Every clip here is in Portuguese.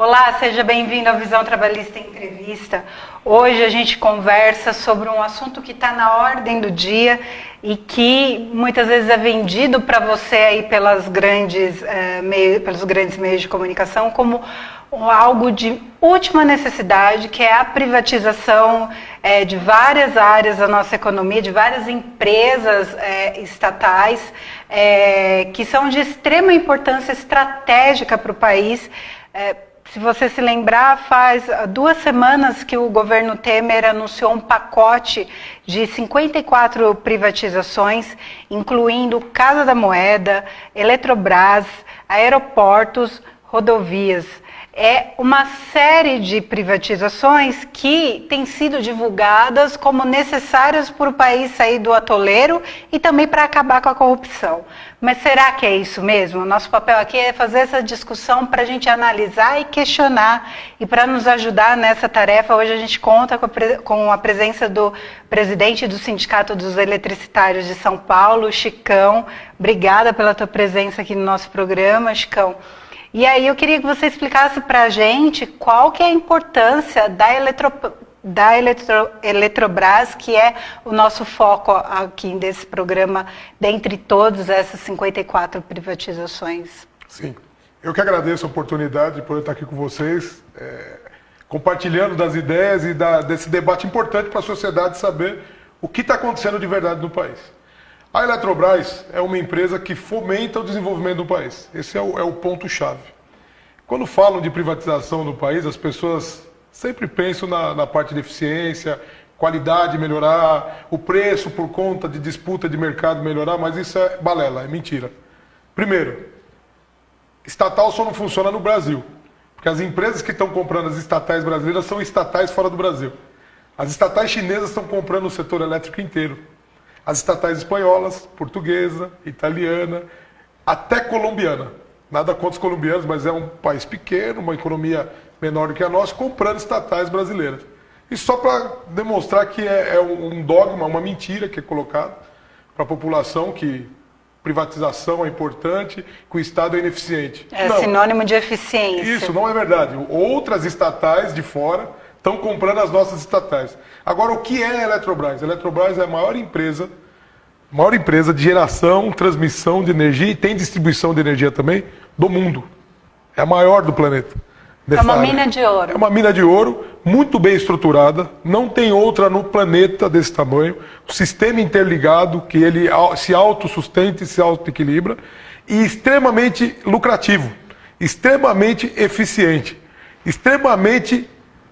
Olá, seja bem-vindo ao Visão Trabalhista Entrevista. Hoje a gente conversa sobre um assunto que está na ordem do dia e que muitas vezes é vendido para você aí pelos grandes meios de comunicação como algo de última necessidade, que é a privatização de várias áreas da nossa economia, de várias empresas estatais, que são de extrema importância estratégica para o país. Se você se lembrar, faz 2 semanas que o governo Temer anunciou um pacote de 54 privatizações, incluindo Casa da Moeda, Eletrobras, aeroportos, rodovias. É uma série de privatizações que têm sido divulgadas como necessárias para o país sair do atoleiro e também para acabar com a corrupção. Mas será que é isso mesmo? O nosso papel aqui é fazer essa discussão para a gente analisar e questionar. E para nos ajudar nessa tarefa, hoje a gente conta com a presença do presidente do Sindicato dos Eletricitários de São Paulo, Chicão. Obrigada pela tua presença aqui no nosso programa, Chicão. E aí eu queria que você explicasse para a gente qual que é a importância da Eletrobras, que é o nosso foco aqui desse programa, dentre todas essas 54 privatizações. Sim, eu que agradeço a oportunidade de poder estar aqui com vocês, compartilhando das ideias e desse debate importante para a sociedade saber o que está acontecendo de verdade no país. A Eletrobras é uma empresa que fomenta o desenvolvimento do país. Esse é o ponto-chave. Quando falam de privatização no país, as pessoas sempre pensam na parte de eficiência, qualidade melhorar, o preço por conta de disputa de mercado melhorar, mas isso é balela, é mentira. Primeiro, estatal só não funciona no Brasil, porque as empresas que estão comprando as estatais brasileiras são estatais fora do Brasil. As estatais chinesas estão comprando o setor elétrico inteiro. As estatais espanholas, portuguesa, italiana, até colombiana. Nada contra os colombianos, mas é um país pequeno, uma economia menor do que a nossa, comprando estatais brasileiras. E só para demonstrar que é um dogma, uma mentira que é colocado para a população, que privatização é importante, que o Estado é ineficiente. É sinônimo de eficiência. Isso não é verdade. Outras estatais de fora estão comprando as nossas estatais. Agora, o que é a Eletrobras? A Eletrobras é a maior empresa de geração, transmissão de energia e tem distribuição de energia também do mundo. É a maior do planeta. É uma mina de ouro. É uma mina de ouro, muito bem estruturada, não tem outra no planeta desse tamanho, um sistema interligado que ele se autossustenta e se autoequilibra e extremamente lucrativo, extremamente eficiente, extremamente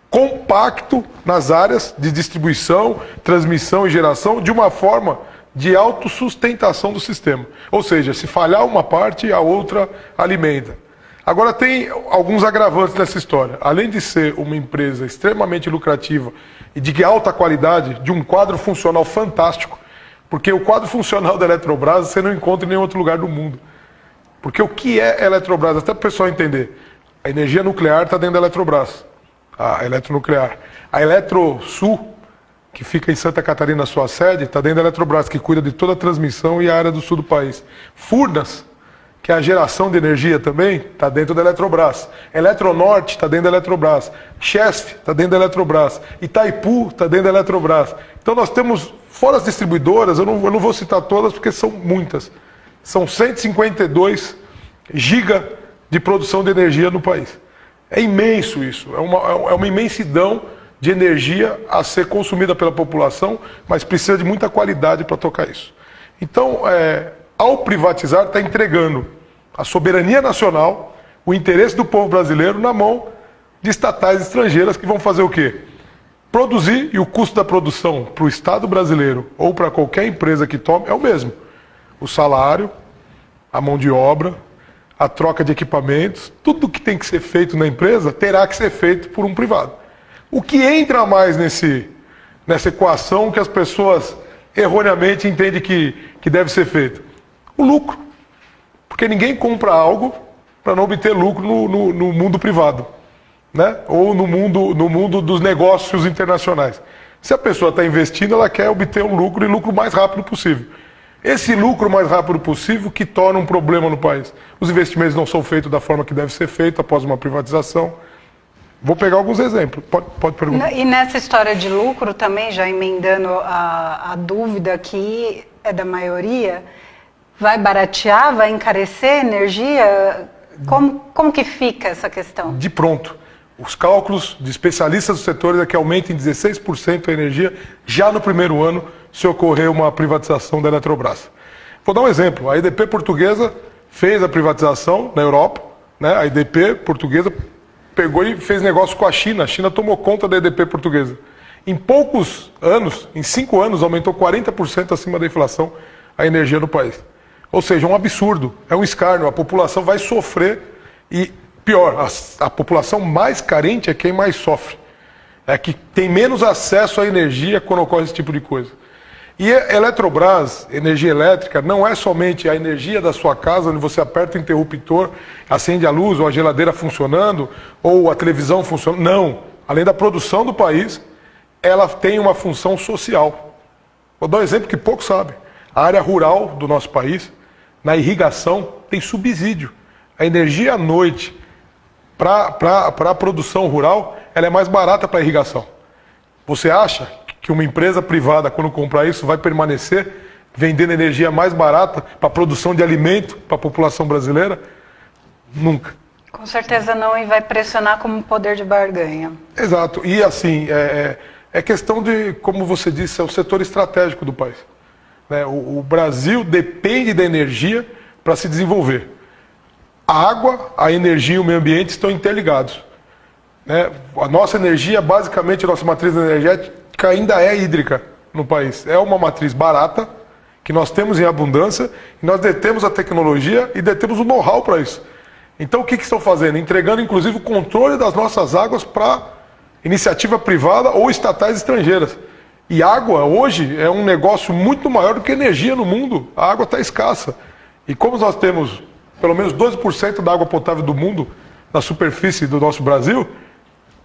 compacto nas áreas de distribuição, transmissão e geração, de uma forma de autossustentação do sistema. Ou seja, se falhar uma parte, a outra alimenta. Agora tem alguns agravantes nessa história. Além de ser uma empresa extremamente lucrativa e de alta qualidade, de um quadro funcional fantástico, porque o quadro funcional da Eletrobras você não encontra em nenhum outro lugar do mundo. Porque o que é Eletrobras? Até para o pessoal entender. A energia nuclear está dentro da Eletrobras. A Eletronuclear. A Eletrosul, que fica em Santa Catarina, sua sede, está dentro da Eletrobras, que cuida de toda a transmissão e a área do sul do país. Furnas, que é a geração de energia também, está dentro da Eletrobras. Eletronorte está dentro da Eletrobras. Chesf está dentro da Eletrobras. Itaipu está dentro da Eletrobras. Então nós temos, fora as distribuidoras, eu não vou citar todas porque são muitas. São 152 giga de produção de energia no país. É imenso isso, é uma imensidão de energia a ser consumida pela população, mas precisa de muita qualidade para tocar isso. Então, ao privatizar, está entregando a soberania nacional, o interesse do povo brasileiro na mão de estatais estrangeiras que vão fazer o quê? Produzir, e o custo da produção para o Estado brasileiro ou para qualquer empresa que tome é o mesmo. O salário, a mão de obra, a troca de equipamentos, tudo que tem que ser feito na empresa terá que ser feito por um privado. O que entra mais nessa equação que as pessoas erroneamente entendem que deve ser feito? O lucro. Porque ninguém compra algo para não obter lucro no mundo privado, né? Ou no mundo dos negócios internacionais. Se a pessoa está investindo, ela quer obter um lucro e lucro o mais rápido possível. Esse lucro o mais rápido possível que torna um problema no país. Os investimentos não são feitos da forma que deve ser feito após uma privatização. Vou pegar alguns exemplos. Pode perguntar. E nessa história de lucro também, já emendando a dúvida que é da maioria, vai baratear, vai encarecer a energia? Como que fica essa questão? De pronto. Os cálculos de especialistas do setor é que aumenta em 16% a energia já no primeiro ano se ocorrer uma privatização da Eletrobras. Vou dar um exemplo. A EDP portuguesa fez a privatização na Europa, né? A EDP portuguesa pegou e fez negócio com a China. A China tomou conta da EDP portuguesa. Em poucos anos, em 5 anos, aumentou 40% acima da inflação a energia no país. Ou seja, um absurdo, é um escárnio. A população vai sofrer e, pior, a população mais carente é quem mais sofre. É que tem menos acesso à energia quando ocorre esse tipo de coisa. E a Eletrobras, energia elétrica, não é somente a energia da sua casa, onde você aperta o interruptor, acende a luz, ou a geladeira funcionando, ou a televisão funcionando. Não. Além da produção do país, ela tem uma função social. Vou dar um exemplo que poucos sabem. A área rural do nosso país, na irrigação, tem subsídio. A energia à noite, para a produção rural, ela é mais barata para a irrigação. Você acha que uma empresa privada, quando comprar isso, vai permanecer vendendo energia mais barata para a produção de alimento para a população brasileira? Nunca. Com certeza não, e vai pressionar como poder de barganha. Exato. E assim, é questão de, como você disse, é o setor estratégico do país. Né? O Brasil depende da energia para se desenvolver. A água, a energia e o meio ambiente estão interligados. Né? A nossa energia, basicamente, a nossa matriz energética ainda é hídrica no país. É uma matriz barata, que nós temos em abundância, e nós detemos a tecnologia e detemos o know-how para isso. Então o que estão fazendo? Entregando inclusive o controle das nossas águas para iniciativa privada ou estatais estrangeiras. E água hoje é um negócio muito maior do que energia no mundo. A água está escassa. E como nós temos pelo menos 12% da água potável do mundo na superfície do nosso Brasil,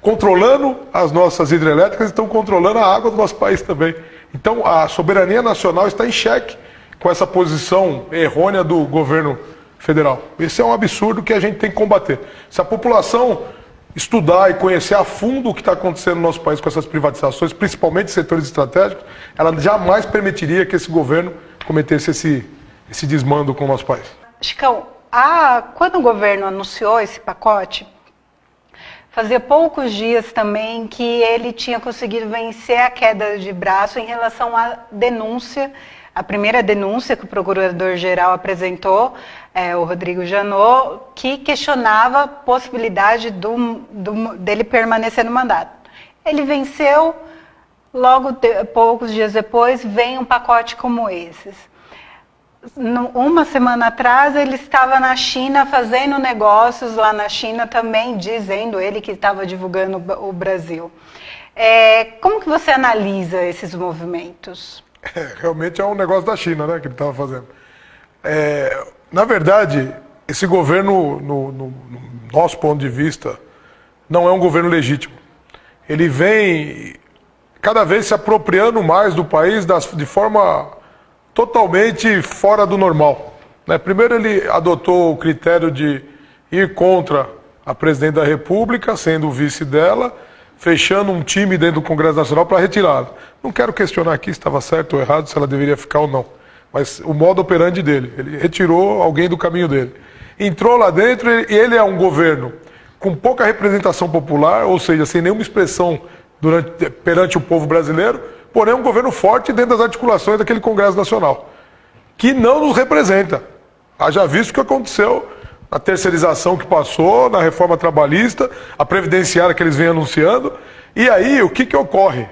controlando as nossas hidrelétricas, estão controlando a água do nosso país também. Então a soberania nacional está em xeque com essa posição errônea do governo federal. Esse é um absurdo que a gente tem que combater. Se a população estudar e conhecer a fundo o que está acontecendo no nosso país com essas privatizações, principalmente setores estratégicos, ela jamais permitiria que esse governo cometesse esse desmando com o nosso país. Chicão, quando o governo anunciou esse pacote, fazia poucos dias também que ele tinha conseguido vencer a queda de braço em relação à denúncia, a primeira denúncia que o procurador-geral apresentou, o Rodrigo Janot, que questionava a possibilidade dele permanecer no mandato. Ele venceu, logo poucos dias depois, vem um pacote como esses. Uma semana atrás ele estava na China fazendo negócios lá na China também, dizendo ele que estava divulgando o Brasil. Como que você analisa esses movimentos? Realmente é um negócio da China, né, que ele estava fazendo. Na verdade, esse governo, no nosso ponto de vista, não é um governo legítimo. Ele vem cada vez se apropriando mais do país de forma totalmente fora do normal. Né? Primeiro ele adotou o critério de ir contra a presidente da República, sendo o vice dela, fechando um time dentro do Congresso Nacional para retirá-la. Não quero questionar aqui se estava certo ou errado, se ela deveria ficar ou não. Mas o modo operandi dele, ele retirou alguém do caminho dele. Entrou lá dentro e ele é um governo com pouca representação popular, ou seja, sem nenhuma expressão perante o povo brasileiro, porém é um governo forte dentro das articulações daquele Congresso Nacional, que não nos representa. Haja visto o que aconteceu na terceirização que passou, na reforma trabalhista, a previdenciária que eles vêm anunciando. E aí, o que ocorre?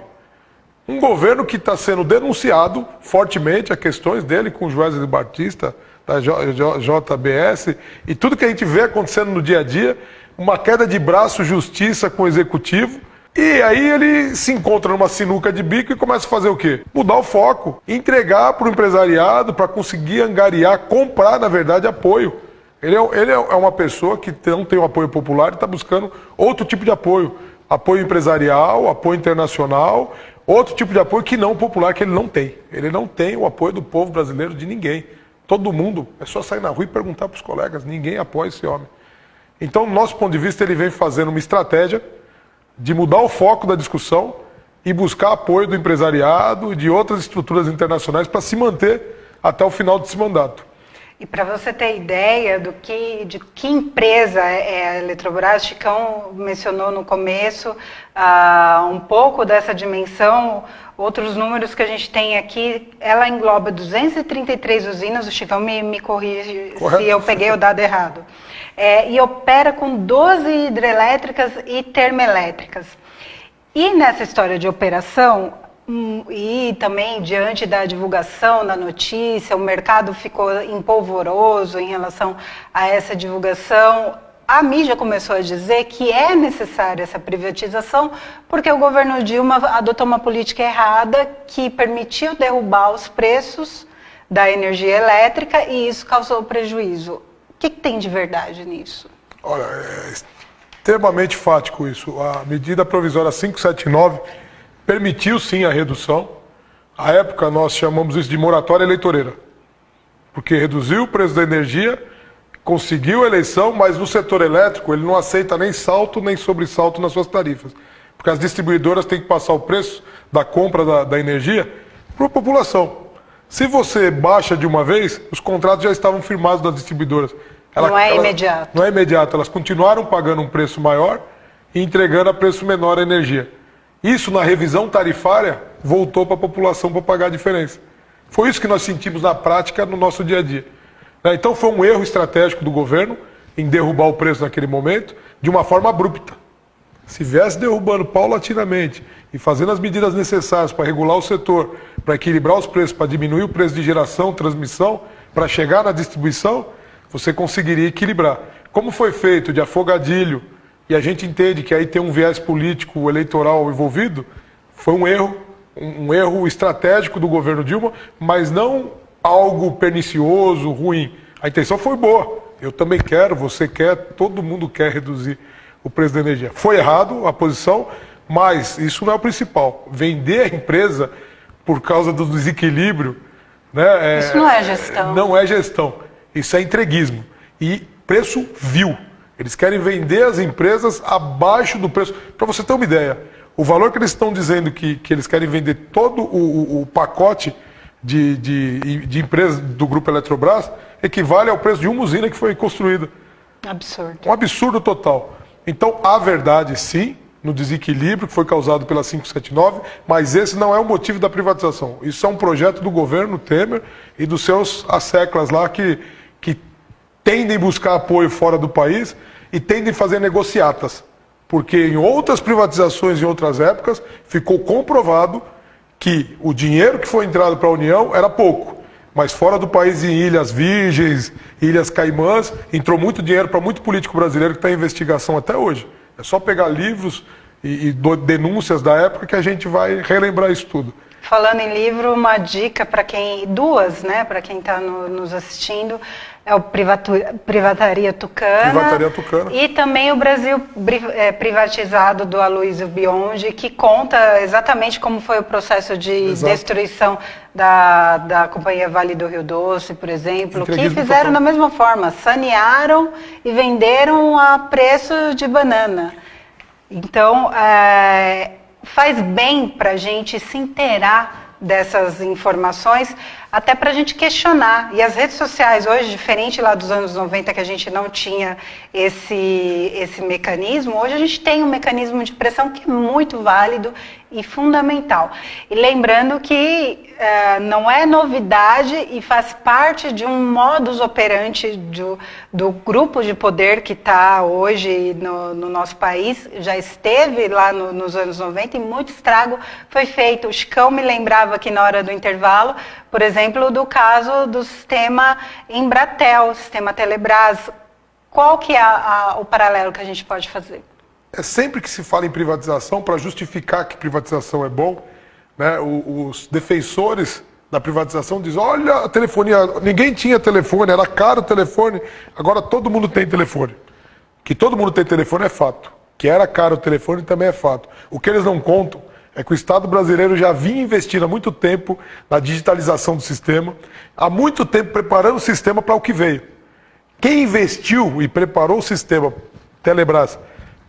Um governo que está sendo denunciado fortemente, a questões dele com o Joesley Batista, da JBS, e tudo que a gente vê acontecendo no dia a dia, uma queda de braço, justiça com o executivo. E aí ele se encontra numa sinuca de bico e começa a fazer o quê? Mudar o foco, entregar para o empresariado para conseguir angariar, comprar, na verdade, apoio. Ele é uma pessoa que não tem o apoio popular e está buscando outro tipo de apoio. Apoio empresarial, apoio internacional, outro tipo de apoio que não popular, que ele não tem. Ele não tem o apoio do povo brasileiro, de ninguém. Todo mundo, é só sair na rua e perguntar para os colegas, ninguém apoia esse homem. Então, do nosso ponto de vista, ele vem fazendo uma estratégia de mudar o foco da discussão e buscar apoio do empresariado e de outras estruturas internacionais para se manter até o final desse mandato. E para você ter ideia de que empresa é a Eletrobras, Chicão mencionou no começo um pouco dessa dimensão. Outros números que a gente tem aqui, ela engloba 233 usinas, o Chicão me corrige se eu peguei o dado errado. E opera com 12 hidrelétricas e termoelétricas. E nessa história de operação, e também diante da divulgação da notícia, o mercado ficou empolvoroso em relação a essa divulgação. A mídia começou a dizer que é necessária essa privatização porque o governo Dilma adotou uma política errada que permitiu derrubar os preços da energia elétrica e isso causou prejuízo. O que tem de verdade nisso? Olha, é extremamente fático isso. A medida provisória 579 permitiu sim a redução. À época nós chamamos isso de moratória eleitoreira, porque reduziu o preço da energia, conseguiu a eleição, mas no setor elétrico ele não aceita nem salto nem sobressalto nas suas tarifas, porque as distribuidoras têm que passar o preço da compra da energia para a população. Se você baixa de uma vez, os contratos já estavam firmados das distribuidoras. Não é imediato. Não é imediato, elas continuaram pagando um preço maior e entregando a preço menor a energia. Isso, na revisão tarifária, voltou para a população para pagar a diferença. Foi isso que nós sentimos na prática no nosso dia a dia. Então foi um erro estratégico do governo em derrubar o preço naquele momento de uma forma abrupta. Se viesse derrubando paulatinamente e fazendo as medidas necessárias para regular o setor, para equilibrar os preços, para diminuir o preço de geração, transmissão, para chegar na distribuição, você conseguiria equilibrar. Como foi feito de afogadilho, e a gente entende que aí tem um viés político eleitoral envolvido, foi um erro estratégico do governo Dilma, mas não algo pernicioso, ruim. A intenção foi boa. Eu também quero, você quer, todo mundo quer reduzir o preço da energia. Foi errado a posição, mas isso não é o principal. Vender a empresa por causa do desequilíbrio, né, isso não é gestão. Não é gestão. Isso é entreguismo. E preço vil. Eles querem vender as empresas abaixo do preço. Para você ter uma ideia, o valor que eles estão dizendo que eles querem vender todo o pacote de empresas do Grupo Eletrobras equivale ao preço de uma usina que foi construída. Absurdo. Um absurdo total. Então, há verdade, sim, no desequilíbrio que foi causado pela 579, mas esse não é o motivo da privatização. Isso é um projeto do governo Temer e dos seus asseclas lá que tendem a buscar apoio fora do país e tendem a fazer negociatas. Porque em outras privatizações, em outras épocas, ficou comprovado que o dinheiro que foi entrado para a União era pouco. Mas fora do país, em Ilhas Virgens, Ilhas Caimãs, entrou muito dinheiro para muito político brasileiro que está em investigação até hoje. É só pegar livros e denúncias da época que a gente vai relembrar isso tudo. Falando em livro, uma dica para quem, duas, né, para quem está nos assistindo, é o Privataria Tucana. Privataria Tucana. E também o Brasil Privatizado, do Aloysio Biondi, que conta exatamente como foi o processo de destruição da Companhia Vale do Rio Doce, por exemplo, que fizeram da mesma forma, sanearam e venderam a preço de banana. Então, faz bem para a gente se inteirar dessas informações, até para a gente questionar. E as redes sociais hoje, diferente lá dos anos 90, que a gente não tinha esse mecanismo, hoje a gente tem um mecanismo de pressão que é muito válido e fundamental. E lembrando que não é novidade e faz parte de um modus operandi do grupo de poder que está hoje no nosso país, já esteve lá nos anos 90 e muito estrago foi feito. O Chicão me lembrava aqui na hora do intervalo, por exemplo, do caso do sistema Embratel, sistema Telebrás. Qual que é o paralelo que a gente pode fazer? É sempre que se fala em privatização, para justificar que privatização é bom, né, os defensores da privatização dizem, olha a telefonia, ninguém tinha telefone, era caro o telefone, agora todo mundo tem telefone. Que todo mundo tem telefone é fato. Que era caro o telefone também é fato. O que eles não contam é que o Estado brasileiro já vinha investindo há muito tempo na digitalização do sistema, há muito tempo preparando o sistema para o que veio. Quem investiu e preparou o sistema Telebrás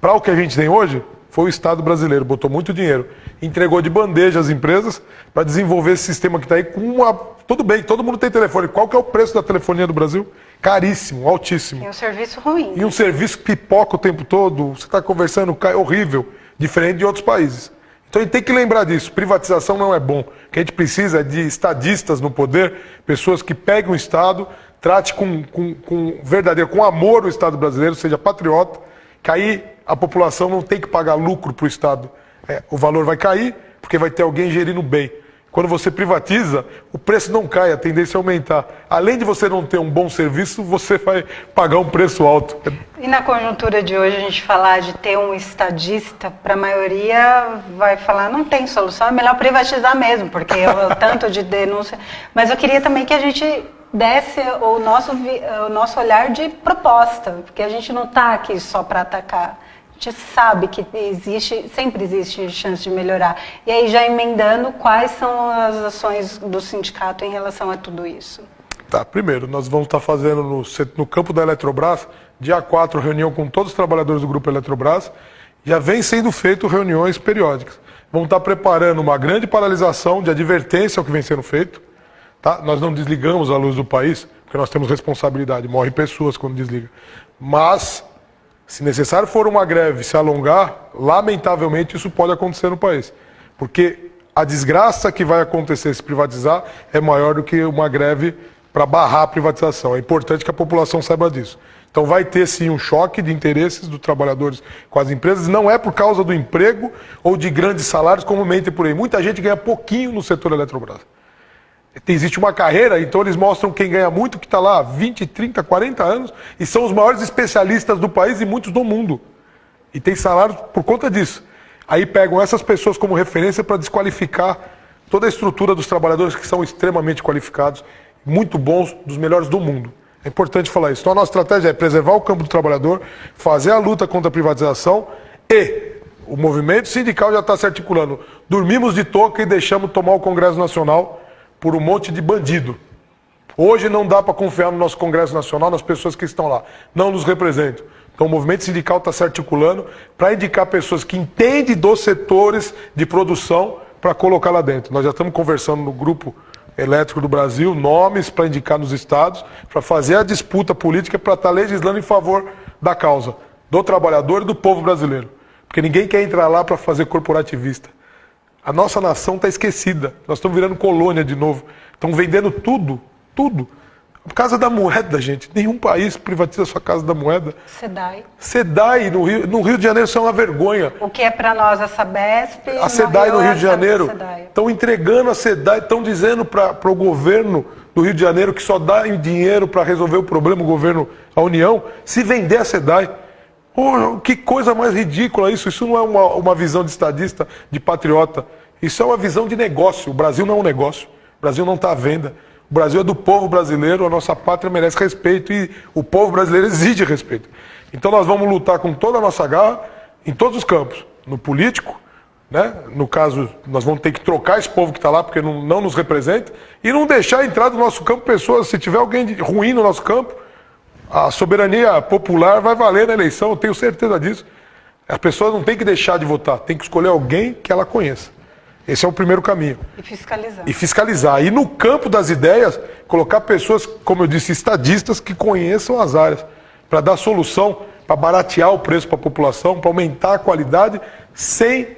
para o que a gente tem hoje foi o Estado brasileiro, botou muito dinheiro, entregou de bandeja às empresas para desenvolver esse sistema que está aí com uma... Tudo bem, todo mundo tem telefone. Qual que é o preço da telefonia do Brasil? Caríssimo, altíssimo. E um serviço ruim. E um serviço que pipoca o tempo todo, você está conversando, é horrível, diferente de outros países. Então a gente tem que lembrar disso, privatização não é bom. O que a gente precisa é de estadistas no poder, pessoas que peguem o Estado, trate com verdadeiro, com amor o Estado brasileiro, seja patriota, que aí a população não tem que pagar lucro para o Estado. O valor vai cair, porque vai ter alguém gerindo bem. Quando você privatiza, o preço não cai, a tendência é aumentar. Além de você não ter um bom serviço, você vai pagar um preço alto. E na conjuntura de hoje, a gente falar de ter um estadista, para a maioria vai falar, não tem solução, é melhor privatizar mesmo, porque o tanto de denúncia... Mas eu queria também que a gente desse o nosso olhar de proposta, porque a gente não está aqui só para atacar. A gente sabe que sempre existe chance de melhorar. E aí, já emendando, quais são as ações do sindicato em relação a tudo isso? Tá, primeiro, nós vamos estar fazendo no campo da Eletrobras, dia 4, reunião com todos os trabalhadores do Grupo Eletrobras. Já vem sendo feito reuniões periódicas. Vamos estar preparando uma grande paralisação de advertência ao que vem sendo feito. Tá? Nós não desligamos a luz do país, porque nós temos responsabilidade, morrem pessoas quando desliga. Mas... se necessário for uma greve se alongar, lamentavelmente isso pode acontecer no país. Porque a desgraça que vai acontecer se privatizar é maior do que uma greve para barrar a privatização. É importante que a população saiba disso. Então vai ter sim um choque de interesses dos trabalhadores com as empresas. Não é por causa do emprego ou de grandes salários, como mentem por aí. Muita gente ganha pouquinho no setor Eletrobras. Existe uma carreira, então eles mostram quem ganha muito, que está lá há 20, 30, 40 anos, e são os maiores especialistas do país e muitos do mundo. E tem salário por conta disso. Aí pegam essas pessoas como referência para desqualificar toda a estrutura dos trabalhadores que são extremamente qualificados, muito bons, dos melhores do mundo. É importante falar isso. Então a nossa estratégia é preservar o campo do trabalhador, fazer a luta contra a privatização e o movimento sindical já está se articulando. Dormimos de touca e deixamos tomar o Congresso Nacional por um monte de bandido. Hoje não dá para confiar no nosso Congresso Nacional, nas pessoas que estão lá. Não nos representam. Então o movimento sindical está se articulando para indicar pessoas que entendem dos setores de produção para colocar lá dentro. Nós já estamos conversando no Grupo Elétrico do Brasil, nomes para indicar nos estados, para fazer a disputa política, para estar legislando em favor da causa, do trabalhador e do povo brasileiro. Porque ninguém quer entrar lá para fazer corporativista. A nossa nação está esquecida. Nós estamos virando colônia de novo. Estão vendendo tudo, tudo. Casa da Moeda, gente. Nenhum país privatiza a sua Casa da Moeda. SEDAI. SEDAI, no Rio de Janeiro, isso é uma vergonha. O que é para nós a Sabesp, a SEDAI no Rio de Janeiro. SEDAI. Estão entregando a SEDAI, estão dizendo para o governo do Rio de Janeiro que só dá dinheiro para resolver o problema, o governo, a União, se vender a SEDAI. Oh, que coisa mais ridícula isso. Isso não é uma visão de estadista, de patriota. Isso é uma visão de negócio. O Brasil não é um negócio. O Brasil não está à venda. O Brasil é do povo brasileiro, a nossa pátria merece respeito e o povo brasileiro exige respeito. Então nós vamos lutar com toda a nossa garra em todos os campos. No político, né? No caso, nós vamos ter que trocar esse povo que está lá porque não nos representa e não deixar entrar no nosso campo pessoas. Se tiver alguém ruim no nosso campo, a soberania popular vai valer na eleição, eu tenho certeza disso. As pessoas não têm que deixar de votar, tem que escolher alguém que ela conheça. Esse é o primeiro caminho. E fiscalizar. E fiscalizar. E no campo das ideias, colocar pessoas, como eu disse, estadistas que conheçam as áreas, para dar solução, para baratear o preço para a população, para aumentar a qualidade, sem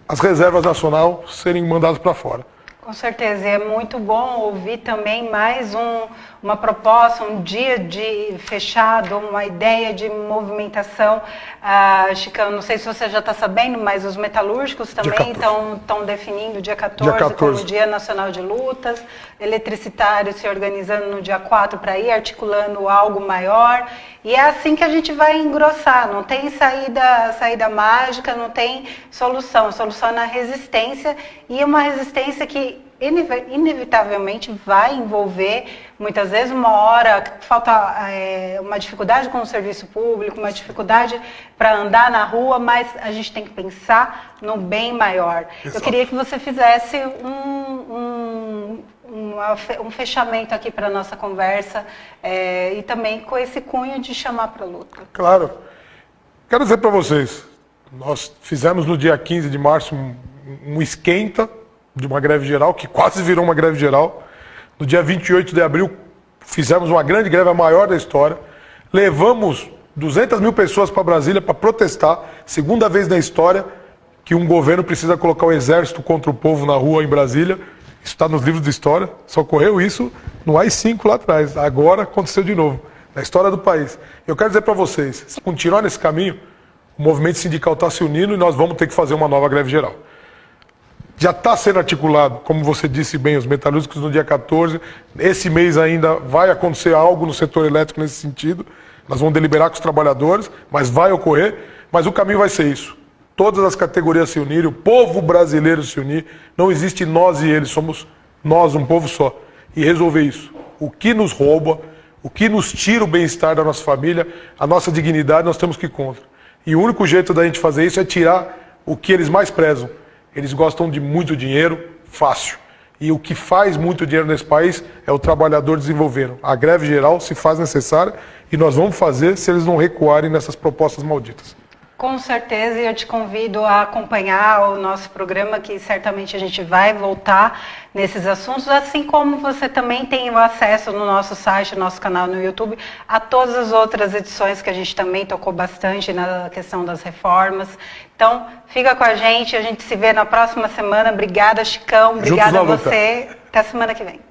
as reservas nacionais serem mandadas para fora. Com certeza, e é muito bom ouvir também mais uma proposta, um dia de fechado, uma ideia de movimentação. Chicão, não sei se você já está sabendo, mas os metalúrgicos também estão definindo o dia 14 como Dia Nacional de Lutas, eletricitários se organizando no dia 4 para ir articulando algo maior. E é assim que a gente vai engrossar, não tem saída mágica, não tem solução. A solução é na resistência, e uma resistência que inevitavelmente vai envolver, muitas vezes, uma hora, falta uma dificuldade com o serviço público, uma dificuldade para andar na rua, mas a gente tem que pensar no bem maior. Exato. Eu queria que você fizesse um fechamento aqui para a nossa conversa e também com esse cunho de chamar para a luta. Claro. Quero dizer para vocês, Nós fizemos no dia 15 de março um esquenta de uma greve geral, que quase virou uma greve geral. No dia 28 de abril, fizemos uma grande greve, a maior da história. Levamos 200 mil pessoas para Brasília para protestar, segunda vez na história que um governo precisa colocar o exército contra o povo na rua em Brasília. Isso está nos livros de história, só ocorreu isso no AI-5 lá atrás, agora aconteceu de novo, na história do país. Eu quero dizer para vocês, se continuar nesse caminho, o movimento sindical está se unindo e nós vamos ter que fazer uma nova greve geral. Já está sendo articulado, como você disse bem, os metalúrgicos no dia 14, esse mês ainda vai acontecer algo no setor elétrico nesse sentido. Nós vamos deliberar com os trabalhadores, mas vai ocorrer. Mas o caminho vai ser isso. Todas as categorias se unirem, o povo brasileiro se unir. Não existe nós e eles, somos nós, um povo só. E resolver isso. O que nos rouba, o que nos tira o bem-estar da nossa família, a nossa dignidade, nós temos que ir contra. E o único jeito da gente fazer isso é tirar o que eles mais prezam. Eles gostam de muito dinheiro, fácil. E o que faz muito dinheiro nesse país é o trabalhador desenvolvendo. A greve geral se faz necessária e nós vamos fazer se eles não recuarem nessas propostas malditas. Com certeza, e eu te convido a acompanhar o nosso programa, que certamente a gente vai voltar nesses assuntos, assim como você também tem o acesso no nosso site, no nosso canal no YouTube, a todas as outras edições que a gente também tocou bastante na questão das reformas. Então, fica com a gente se vê na próxima semana. Obrigada, Chicão, obrigada a você. Até semana que vem.